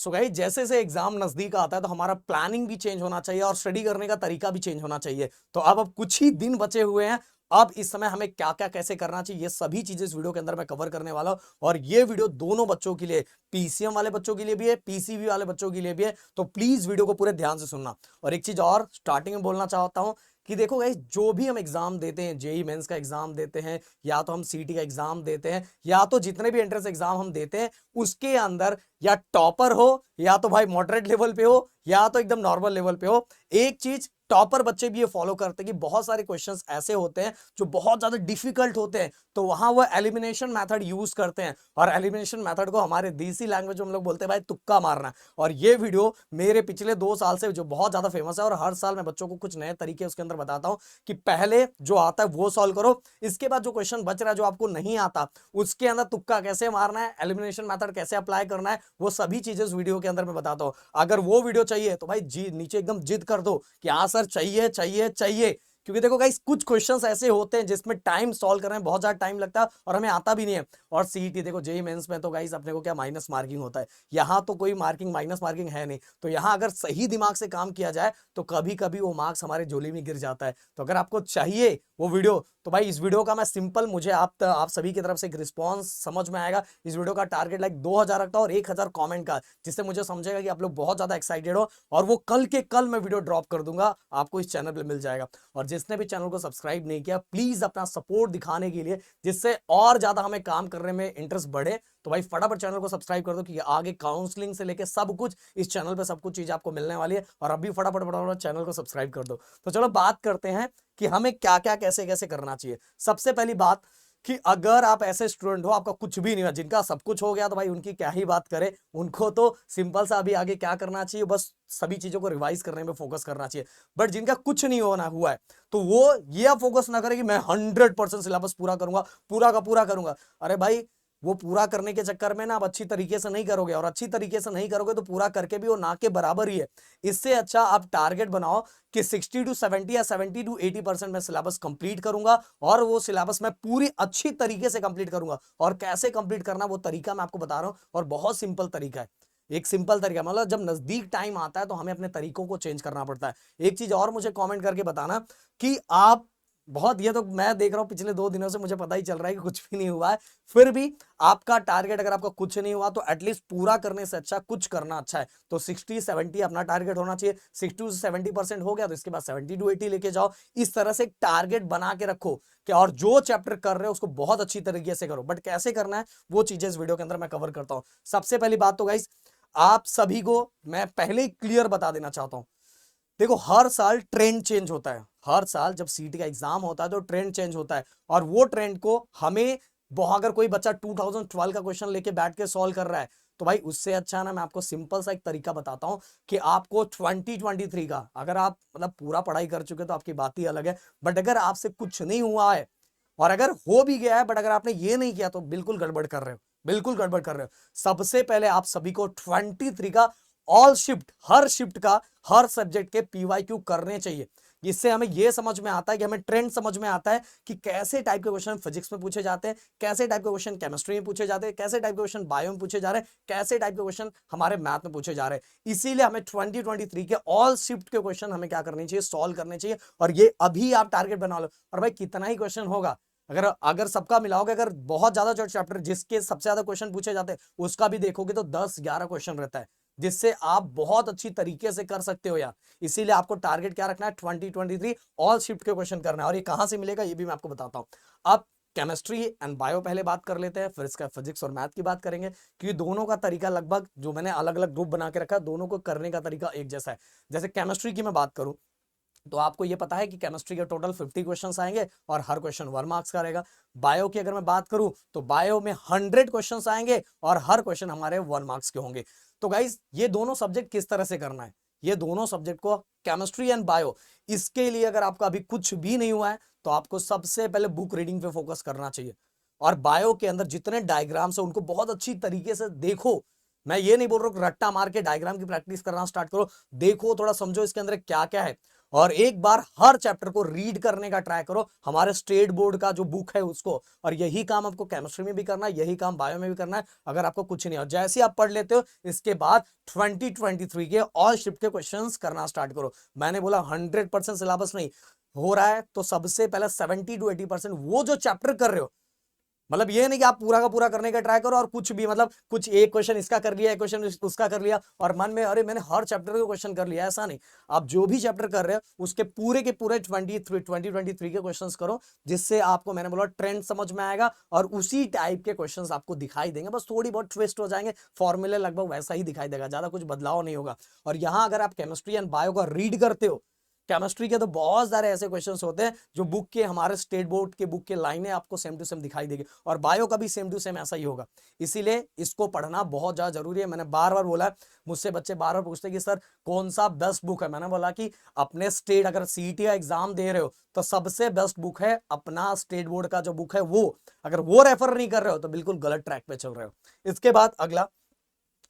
So guys जैसे से exam नजदीक आता है तो हमारा प्लानिंग भी चेंज होना चाहिए और स्टडी करने का तरीका भी चेंज होना चाहिए। तो अब कुछ ही दिन बचे हुए हैं। अब इस समय हमें क्या क्या कैसे करना चाहिए, ये सभी चीजें इस वीडियो के अंदर मैं कवर करने वाला हूं। और ये वीडियो दोनों बच्चों के लिए, पीसीएम वाले बच्चों के लिए भी है, पीसीबी वाले बच्चों के लिए भी है। तो प्लीज वीडियो को पूरे ध्यान से सुनना। और एक चीज और स्टार्टिंग में बोलना चाहता हूं कि देखो गाइस, जो भी हम एग्जाम देते हैं, जेई मेंस का एग्जाम देते हैं, या तो हम सीटी का एग्जाम देते हैं, या तो जितने भी एंट्रेंस एग्जाम हम देते हैं, उसके अंदर या टॉपर हो, या तो भाई मॉडरेट लेवल पे हो, या तो एकदम नॉर्मल लेवल पे हो। एक चीज टॉपर बच्चे भी ये फॉलो करते हैं कि बहुत सारे क्वेश्चंस ऐसे होते हैं जो बहुत ज्यादा डिफिकल्ट होते हैं, तो वहां वो एलिमिनेशन मेथड यूज करते हैं। और एलिमिनेशन मेथड को हमारे देसी लैंग्वेज में हम लोग बोलते हैं भाई तुक्का मारना। और ये वीडियो मेरे पिछले 2 साल से जो बहुत ज्यादा फेमस है, और हर साल मैं बच्चों को कुछ नए तरीके उसके अंदर बताता हूं कि पहले जो आता है वो सॉल्व करो, इसके बाद जो क्वेश्चन बच रहा है जो आपको नहीं आता, उसके अंदर तुक्का कैसे मारना है, एलिमिनेशन मेथड कैसे अप्लाई करना है, वो सभी चीजें इस वीडियो के अंदर मैं बताता हूं। अगर वो वीडियो चाहिए तो भाई जी नीचे एकदम जिद कर दो कि हाँ सर चाहिए चाहिए चाहिए। क्योंकि देखो गाइस, कुछ क्वेश्चंस ऐसे होते हैं जिसमें टाइम सॉल्व करने में बहुत ज्यादा टाइम लगता है और हमें आता भी नहीं है। और सीईटी देखो, जेई मेंस में तो गाइस अपने को क्या माइनस मार्किंग होता है, यहाँ तो कोई मार्किंग माइनस मार्किंग है नहीं। तो यहाँ अगर सही दिमाग से काम किया जाए तो कभी कभी वो मार्क्स हमारे झोली में गिर जाता है। तो अगर आपको चाहिए वो वीडियो, तो भाई इस वीडियो का मैं सिंपल, मुझे आप सभी की तरफ से एक रिस्पॉन्स समझ में आएगा। इस वीडियो का टारगेट लाइक 2000 रखता हूं और 1000 कमेंट का, जिससे मुझे समझेगा कि आप लोग बहुत ज्यादा एक्साइटेड हो। और वो कल के कल मैं वीडियो ड्रॉप कर दूंगा, आपको इस चैनल पे मिल जाएगा। और जिसने भी चैनल को सब्सक्राइब नहीं किया, प्लीज अपना सपोर्ट दिखाने के लिए, जिससे और ज्यादा हमें काम करने में इंटरेस्ट बढ़े, तो भाई फटाफट चैनल को सब्सक्राइब कर दो, क्योंकि आगे काउंसलिंग से लेके सब कुछ इस चैनल पे सब कुछ चीज आपको मिलने वाली है। और अभी फटाफट फटाफट चैनल को सब्सक्राइब कर दो। तो चलो बात करते हैं कि हमें क्या क्या कैसे कैसे करना चाहिए। सबसे पहली बात कि अगर आप ऐसे स्टूडेंट हो, आपका कुछ भी नहीं हुआ, जिनका सब कुछ हो गया, तो भाई उनकी क्या ही बात करें। उनको तो सिंपल सा अभी आगे क्या करना चाहिए, बस सभी चीजों को रिवाइज करने में फोकस करना चाहिए। बट जिनका कुछ नहीं होना हुआ है, तो वो ये फोकस ना करे कि मैं 100% सिलेबस पूरा करूंगा, पूरा का पूरा करूंगा। अरे भाई, वो पूरा करने के चक्कर में ना आप अच्छी तरीके से नहीं करोगे, और अच्छी तरीके से नहीं करोगे तो पूरा करके भी वो ना के बराबर ही है। इससे अच्छा आप टारगेट बनाओ कि 60 to 70 या 70 to 80% मैं सिलेबस कंप्लीट करूंगा, और वो सिलेबस मैं पूरी अच्छी तरीके से कंप्लीट करूंगा। और कैसे कंप्लीट करना, वो तरीका मैं आपको बता रहा हूं, और बहुत सिंपल तरीका है। एक सिंपल तरीका, मतलब जब नजदीक टाइम आता है तो हमें अपने तरीकों को चेंज करना पड़ता है। एक चीज और मुझे कमेंट करके बताना कि आप बहुत, ये तो मैं देख रहा हूं पिछले 2 दिनों से मुझे पता ही चल रहा है कि कुछ भी नहीं हुआ है। फिर भी आपका टारगेट, अगर आपका कुछ नहीं हुआ तो एटलीस्ट पूरा करने से अच्छा कुछ करना अच्छा है। तो 60-70 अपना टारगेट होना चाहिए। 60-70% हो गया तो इसके बाद 70-80 लेके जाओ। इस तरह से टारगेट बना के रखो कि, और जो चैप्टर कर रहे हो उसको बहुत अच्छी तरीके से करो। बट कैसे करना है वो चीजें इस वीडियो के अंदर मैं कवर करता हूं। सबसे पहली बात तो गाइस, आप सभी को मैं पहले ही क्लियर बता देना चाहता हूं। देखो, हर साल ट्रेंड चेंज होता है। हर साल जब सीटी का एग्जाम होता है तो ट्रेंड चेंज होता है, और वो ट्रेंड को हमें, अगर कोई बच्चा 2012 का क्वेश्चन लेके बैठ के सॉल्व कर रहा है, तो भाई उससे अच्छा ना मैं आपको सिंपल सा एक तरीका बताता हूं कि आपको 2023 का, अगर आप मतलब पूरा पढ़ाई कर चुके तो आपकी बात ही अलग है। बट अगर आपसे कुछ नहीं हुआ है, और अगर हो भी गया है, बट अगर आपने ये नहीं किया, तो बिल्कुल गड़बड़ कर रहे हो, बिल्कुल गड़बड़ कर रहे हो। सबसे पहले आप सभी को 23 का ऑल शिफ्ट, हर शिफ्ट का, हर सब्जेक्ट के पीवाईक्यू करने चाहिए। इससे हमें यह समझ में आता है कि हमें ट्रेंड समझ में आता है कि कैसे टाइप के क्वेश्चन फिजिक्स में पूछे जाते हैं, कैसे टाइप के क्वेश्चन केमिस्ट्री में पूछे जाते हैं, कैसे टाइप के क्वेश्चन बायो में पूछे जा रहे हैं, कैसे टाइप के क्वेश्चन हमारे मैथ में पूछे जा रहे हैं। इसीलिए हमें 2023 के ऑल शिफ्ट के क्वेश्चन हमें क्या करने चाहिए, सॉल्व करने चाहिए। और ये अभी आप टारगेट बना लो। और भाई कितना ही क्वेश्चन होगा, अगर अगर सबका मिलाओगे, अगर बहुत ज्यादा जो चैप्टर जिसके सबसे ज्यादा क्वेश्चन पूछे जाते हैं उसका भी देखोगे, तो 10-11 क्वेश्चन रहता है, जिससे आप बहुत अच्छी तरीके से कर सकते हो यार। इसीलिए आपको टारगेट क्या रखना है, 2023 ऑल शिफ्ट के क्वेश्चन करना है। और ये कहां से मिलेगा ये भी मैं आपको बताता हूं। अब केमिस्ट्री एंड बायो पहले बात कर लेते हैं, फिर इसका फिजिक्स और मैथ की बात करेंगे, क्योंकि दोनों का तरीका लगभग, जो मैंने अलग अलग ग्रुप बना के रखा है, दोनों को करने का तरीका एक जैसा है। जैसे केमिस्ट्री की मैं बात करूं, तो आपको ये पता है कि केमिस्ट्री के टोटल 50 क्वेश्चंस आएंगे और हर क्वेश्चन 1 मार्क्स का रहेगा। बायो की अगर मैं बात करूं, तो बायो में 100 क्वेश्चंस आएंगे और हर क्वेश्चन हमारे 1 मार्क्स के होंगे। तो गाइस, ये दोनों सब्जेक्ट किस तरह से करना है, ये दोनों सब्जेक्ट को, केमिस्ट्री एंड बायो, इसके लिए अगर आपका अभी कुछ भी नहीं हुआ है, तो आपको सबसे पहले बुक रीडिंग पे फोकस करना चाहिए। और बायो के अंदर जितने डायग्राम्स है उनको बहुत अच्छी तरीके से देखो। मैं ये नहीं बोल रहा हूं रट्टा मार के डायग्राम की प्रैक्टिस करना स्टार्ट करो, देखो, थोड़ा समझो इसके अंदर क्या क्या है। और एक बार हर चैप्टर को रीड करने का ट्राई करो, हमारे स्टेट बोर्ड का जो बुक है उसको। और यही काम आपको केमिस्ट्री में भी करना है, यही काम बायो में भी करना है। अगर आपको कुछ नहीं, और जैसे आप पढ़ लेते हो इसके बाद 2023 के ऑल शिफ्ट के क्वेश्चंस करना स्टार्ट करो। मैंने बोला 100% सिलेबस नहीं हो रहा है तो सबसे पहले 70 to 80% वो जो चैप्टर कर रहे हो, मतलब ये नहीं कि आप पूरा का पूरा करने का ट्राई करो और कुछ भी, मतलब कुछ एक क्वेश्चन इसका कर लिया, एक क्वेश्चन उसका कर लिया और मन में अरे मैंने हर चैप्टर का क्वेश्चन कर लिया, ऐसा नहीं। आप जो भी चैप्टर कर रहे हो उसके पूरे के पूरे 2023 के क्वेश्चंस करो, जिससे आपको मैंने बोला ट्रेंड समझ में आएगा और उसी टाइप के क्वेश्चंस आपको दिखाई देंगे, बस थोड़ी बहुत ट्विस्ट हो जाएंगे, फॉर्मूले लगभग वैसा ही दिखाई देगा, ज्यादा कुछ बदलाव नहीं होगा। और यहां अगर आप केमिस्ट्री एंड बायो का रीड करते हो, केमिस्ट्री के तो बहुत सारे ऐसे क्वेश्चंस होते हैं जो बुक के, हमारे स्टेट बोर्ड के बुक के लाइनें आपको सेम टू सेम दिखाई देगी, और बायो का भी सेम टू सेम ऐसा ही होगा। इसीलिए इसको पढ़ना बहुत ज्यादा जरूरी है। मैंने बार बार बोला, मुझसे बच्चे बार बार पूछते हैं कि सर कौन सा बेस्ट बुक है। मैंने बोला कि अपने स्टेट, अगर सीईटी का एग्जाम दे रहे हो तो सबसे बेस्ट बुक है अपना स्टेट बोर्ड का जो बुक है वो। अगर वो रेफर नहीं कर रहे हो तो बिल्कुल गलत ट्रैक पे चल रहे हो। इसके बाद अगला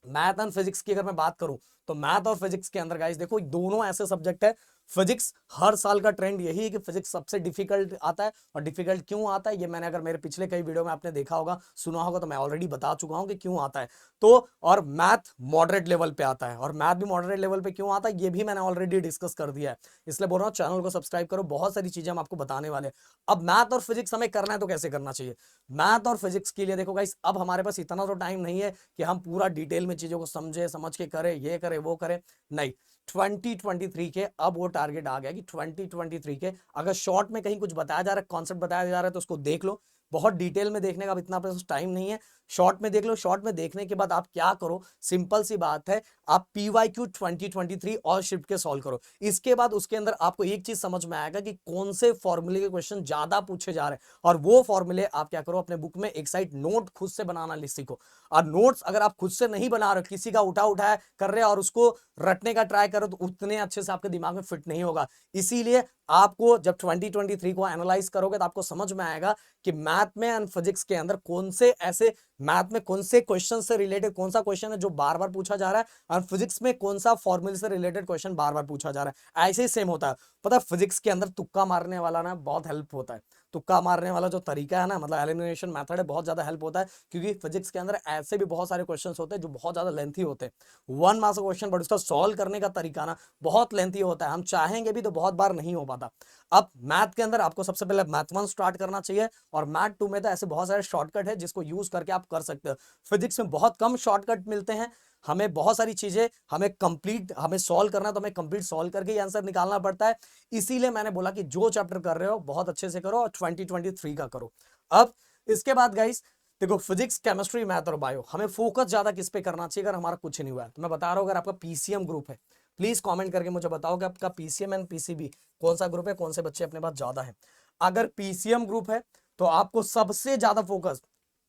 मैथ एंड फिजिक्स की अगर मैं बात करूं तो मैथ और फिजिक्स के अंदर गाइस देखो दोनों ऐसे सब्जेक्ट है, फिजिक्स हर साल का ट्रेंड यही है कि फिजिक्स सबसे डिफिकल्ट आता है। और डिफिकल्ट क्यों आता है ये मैंने, अगर मेरे पिछले कई वीडियो में आपने देखा होगा, सुना होगा, तो मैं ऑलरेडी बता चुका हूं कि क्यों आता है। तो और मैथ मॉडरेट लेवल पे आता है, और मैथ भी मॉडरेट लेवल पे क्यों आता है ये भी मैंने ऑलरेडी डिस्कस कर दिया है। इसलिए बोल रहा हूँ चैनल को सब्सक्राइब करो, बहुत सारी चीजें हम आपको बताने वाले हैं। अब मैथ और फिजिक्स हमें करना है तो कैसे करना चाहिए। मैथ और फिजिक्स के लिए देखो गाइस, अब हमारे पास इतना तो टाइम नहीं है कि हम पूरा डिटेल में चीजों को समझ के करें, ये करें वो करें, नहीं। 2023 के अब वो टारगेट आ गया कि 2023 के अगर शॉर्ट में कहीं कुछ बताया जा रहा है, कॉन्सेप्ट बताया जा रहा है तो उसको देख लो। बहुत डिटेल में देखने का अब इतना टाइम नहीं है, शॉर्ट में देख लो। शॉर्ट में देखने के बाद आप क्या करो, सिंपल सी बात है, आप PYQ 2023 और शिफ्ट के सॉल्व करो। इसके बाद उसके अंदर आपको एक चीज समझ में आएगा कि कौन से फॉर्मूले के क्वेश्चन ज्यादा पूछे जा रहे हैं, और वो फॉर्मूले आप क्या करो, अपने बुक में एक साइड नोट खुद से बनाना सीखो। और नोट्स अगर आप खुद से नहीं बना रहे, किसी का उठाया कर रहे और उसको रटने का ट्राई करो, तो उतने अच्छे से आपके दिमाग में फिट नहीं होगा। इसीलिए आपको जब 2023 को एनालाइज करोगे तो आपको समझ में आएगा कि मैथ में एंड फिजिक्स के अंदर कौन से ऐसे, मैथ में कौन से क्वेश्चन से रिलेटेड कौन सा क्वेश्चन है जो बार बार पूछा जा रहा है, और फिजिक्स में कौन सा फॉर्मूले से रिलेटेड क्वेश्चन बार बार पूछा जा रहा है। ऐसे ही सेम होता है। पता है फिजिक्स के अंदर तुक्का मारने वाला ना बहुत हेल्प होता है। तुक्का मारने वाला जो तरीका है ना, मतलब एलिमिनेशन मेथड है, बहुत ज्यादा हेल्प होता है, क्योंकि फिजिक्स के अंदर ऐसे भी बहुत सारे क्वेश्चंस होते हैं जो बहुत ज्यादा लेंथी होते हैं। 1 मार्क्स का क्वेश्चन, बट उसका सॉल्व करने का तरीका ना बहुत लेंथी होता है, हम चाहेंगे भी तो बहुत बार नहीं हो पाता। अब मैथ के अंदर आपको सबसे पहले मैथ 1 स्टार्ट करना चाहिए, और मैथ 2 में तो ऐसे बहुत सारे शॉर्टकट है जिसको यूज करके आप कर सकते हो। फिजिक्स में बहुत कम शॉर्टकट मिलते हैं, हमें बहुत सारी चीजें हमें सॉल्व करना है तो हमें कंप्लीट सॉल्व करके ही आंसर निकालना पड़ता है। इसीलिए मैंने बोला कि जो चैप्टर कर रहे हो बहुत अच्छे से करो और 2023 का करो। अब इसके बाद गाइस देखो, फिजिक्स, केमिस्ट्री, मैथ और बायो, हमें फोकस ज्यादा किस पे करना चाहिए अगर हमारा कुछ नहीं हुआ है। तो मैं बता रहा हूं, अगर आपका PCM ग्रुप है, प्लीज कमेंट करके मुझे बताओ कि आपका PCM एंड PCB कौन सा ग्रुप है, कौन से बच्चे अपने पास ज्यादा है। अगर PCM ग्रुप है तो आपको सबसे ज्यादा फोकस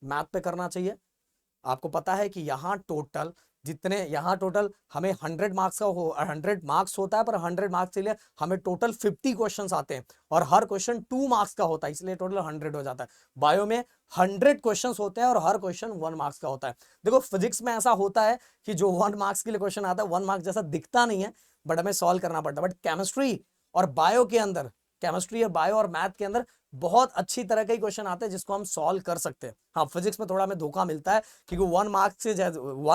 मैथ पे करना चाहिए। आपको पता है कि यहाँ टोटल हमें 100 मार्क्स का 100 मार्क्स होता है, पर 100 मार्क्स के लिए हमें टोटल 50 क्वेश्चंस आते हैं, और हर क्वेश्चन 2 मार्क्स का होता है, इसलिए टोटल 100 हो जाता है। बायो में 100 क्वेश्चंस होते हैं और हर क्वेश्चन 1 मार्क्स का होता है। देखो फिजिक्स में ऐसा होता है कि जो 1 मार्क्स के लिए क्वेश्चन आता है 1 मार्क्स जैसा दिखता नहीं है, बट हमें सॉल्व करना पड़ता है। बट केमिस्ट्री और बायो के अंदर, केमिस्ट्री और बायो और मैथ के अंदर बहुत अच्छी तरह के ही क्वेश्चन आते हैं जिसको हम सॉल्व कर सकते हैं। हाँ, फिजिक्स में थोड़ा हमें धोखा मिलता है क्योंकि 1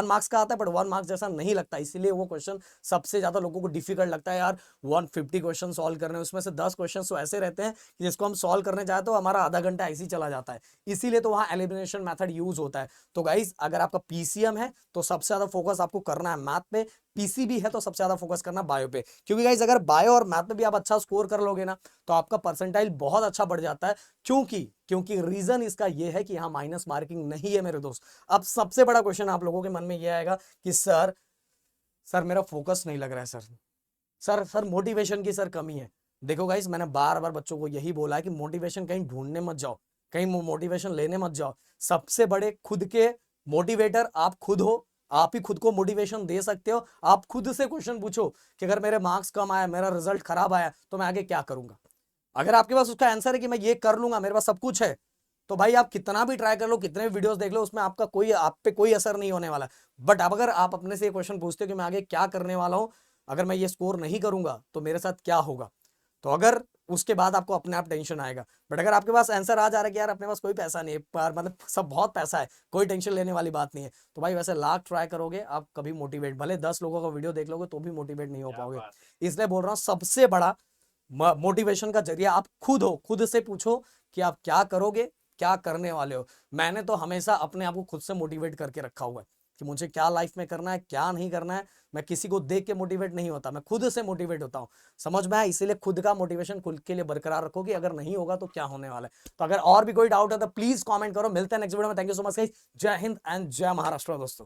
मार्क्स का आता है, बट 1 मार्क्स जैसा नहीं लगता, इसीलिए वो क्वेश्चन सबसे ज्यादा लोगों को डिफिकल्ट लगता है। यार 150 क्वेश्चन सॉल्व करने, उसमें से 10 क्वेश्चन तो ऐसे रहते हैं कि जिसको हम सॉल्व करने जाए तो हमारा आधा घंटा ऐसे ही चला जाता है, इसीलिए तो वहां एलिमिनेशन मेथड यूज होता है। तो गाइज अगर आपका PCM है तो सबसे ज्यादा फोकस आपको करना है मैथ पे, PCB है तो सबसे ज्यादा फोकस करना बायो पे, क्योंकि गाइज अगर बायो और मैथ में भी आप अच्छा स्कोर कर लोगे ना तो आपका परसेंटाइल बहुत अच्छा बढ़ जाता है। क्योंकि रीजन इसका यह है कि यहां माइनस मार्किंग नहीं है मेरे दोस्त। अब सबसे बड़ा क्वेश्चन आप लोगों के मन में यह आएगा कि सर मेरा फोकस नहीं लग रहा है, सर मोटिवेशन की सर कमी है। देखो गाइस, मैंने बार बार बच्चों को यही बोला है कि मोटिवेशन कहीं ढूंढने मत जाओ, कहीं मोटिवेशन लेने मत जाओ। सबसे बड़े खुद के मोटिवेटर आप खुद हो, आप ही खुद को मोटिवेशन दे सकते हो। आप खुद से क्वेश्चन पूछो कि अगर मेरे मार्क्स कम आया, मेरा रिजल्ट खराब आया, तो मैं आगे क्या करूंगा। अगर आपके पास उसका आंसर है कि मैं ये कर लूंगा, मेरे पास सब कुछ है, तो भाई आप कितना भी ट्राई कर लो, कितने भी वीडियोस देख लो, उसमें आप पे कोई असर नहीं होने वाला। बट अब अगर आप अपने से ये क्वेश्चन पूछते हो कि मैं आगे क्या करने वाला हूं, अगर मैं ये स्कोर नहीं करूंगा तो मेरे साथ क्या होगा, तो अगर उसके बाद आपको अपने आप टेंशन आएगा। बट अगर आपके पास आंसर आ जा रहा है कि यार अपने पास कोई पैसा नहीं है, पर मतलब सब बहुत पैसा है, कोई टेंशन लेने वाली बात नहीं है, तो भाई वैसे लाख ट्राई करोगे आप कभी मोटिवेट, भले 10 लोगों का वीडियो देख लोगे तो भी मोटिवेट नहीं हो पाओगे। इसलिए बोल रहा हूँ सबसे बड़ा मोटिवेशन का जरिया आप खुद हो। खुद से पूछो कि आप क्या करोगे, क्या करने वाले हो। मैंने तो हमेशा अपने आप को खुद से मोटिवेट करके रखा हुआ है कि मुझे क्या लाइफ में करना है, क्या नहीं करना है। मैं किसी को देख के मोटिवेट नहीं होता, मैं खुद से मोटिवेट होता हूं। समझ में आया? इसीलिए खुद का मोटिवेशन खुद के लिए बरकरार रखो कि अगर नहीं होगा तो क्या होने वाला है। तो अगर और भी कोई डाउट है तो प्लीज कमेंट करो। मिलते हैं नेक्स्ट वीडियो में। Thank you so much guys. जय हिंद एंड जय महाराष्ट्र दोस्तों।